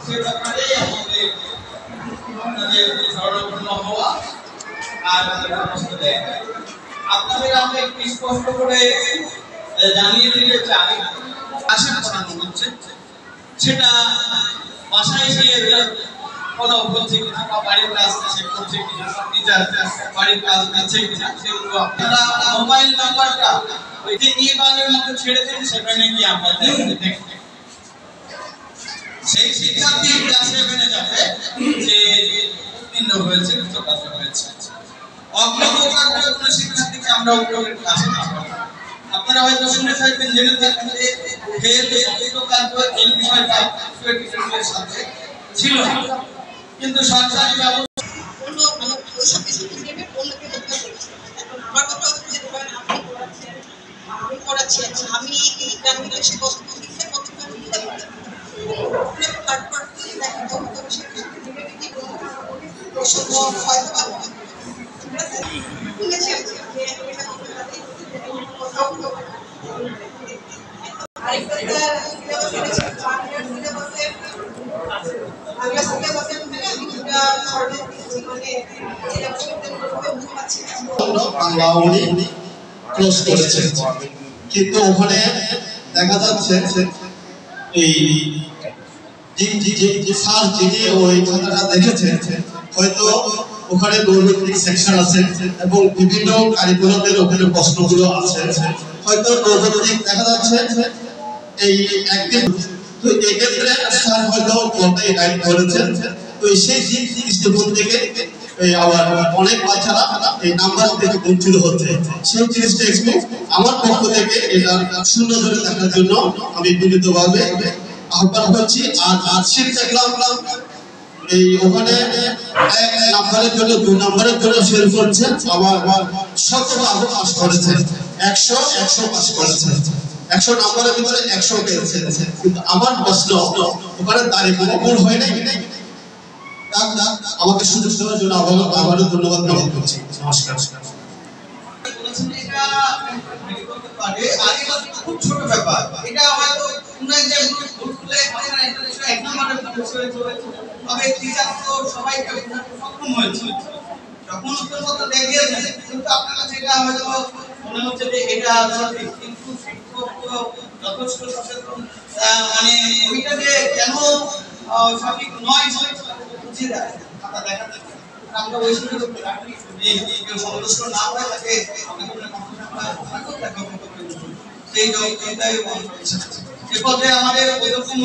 সে ব্যাপারে আপনাদের স্মরণাপন্ন হওয়া আর আপনাদের আমরা একটু স্পষ্ট করে জানিয়ে দিতে চাই আশা করানো হচ্ছে সেটা বাসায় এসে ফলো করছে কিনা বা বাড়ির কাজ চেক করছে কিনা টিচার বাড়ির কাজ দিচ্ছে কিনা সেগুলো আপনারা মোবাইল নাম্বারটা ওই যে ইমেলের মধ্যে ছেড়ে দিন সেখানে গিয়ে আমরা দেখব সেই শিক্ষার্থী ক্লাস 7 এ যাবে যে উত্তীর্ণ হয়েছে কৃতকার্য হয়েছে অগ্রগতির কোনো শিক্ষার্থীকে আমরা উপরের ক্লাসে পাবো আপনারা হয়তো শুনে থাকবেন জেনে থাকবেন যে ফেল কৃতকার্য এই বিষয়টা স্টুডেন্টের সাথে ছিল কিন্তু সরকারি ব্যবস্থা কোনো মানে ওইসব কিছু নেবে অন্যকে হত্যা করেছে। এখন আমার কথা হচ্ছে যে ধরেন আপনি করাচ্ছেন আমি করাচ্ছি আমি এই গ্রামীণ সে বস্তু শিক্ষা কতটা নিতে পারি থার্ড পার্টি দেখা তো সে কি প্রসঙ্গ হয়তো বা শুনেছি যে এটা করতে পারি আরেকটা কিন্তু ওখানে দেখা যাচ্ছে এই স্যার যিনি ওই খাতাটা দেখেছেন হয়তো ওখানে নৈর্ব্যক্তিক সেকশন আছে এবং বিভিন্ন কারিকুলামের ওখানে প্রশ্নগুলো আছে হয়তো নৈর্ব্যক্তিক দেখা যাচ্ছে এই একদিন তো এক্ষেত্রে স্যার হয়তো কোনটাই গাইড করেছেন তো সেই দৃষ্টিকোণ থেকে আবার অনেক বাচ্চারা এই নাম্বার থেকে বঞ্চিত হচ্ছে সেই জিনিসটা একটু আমার পক্ষ থেকে এটা শূন্য ধরে থাকার জন্য আমি বিনীতভাবে আহ্বান করছি আর আজকে দেখলাম এই ওখানে এক নাম্বারের জন্য 2 নাম্বারের জন্য ফেল করছে আবার 100 পাস করেছে 100 পাস করেছে 100 নাম্বারের ভিতরে 100 পেয়েছে কিন্তু আমার প্রশ্ন ওখানে দাঁড়িয়ে কোনো ভুল হয় নাই আমাকে সুযোগ দেওয়ার জন্য আবারও ধন্যবাদ জ্ঞাপন করছি নমস্কার খুব ছোট ব্যাপার এটা হয়তো এক নম্বরের তবে টিচার তো সবাইকে সক্ষম হয়েছে যখন উত্তরপত্র দেখিয়েছে কিন্তু আপনার কাছে এটা হয়তো মনে হচ্ছে যে এটা সঠিক কিন্তু শিক্ষক যথেষ্ট সচেতন মানে ওইটা যে কেন সঠিক নয় বুঝিয়ে দেয় খাতা দেখাতে আমরা ওই সময় কেউ সন্তুষ্ট না হয়ে থাকে সেই এটাই এ পথে আমাদের ওইরকম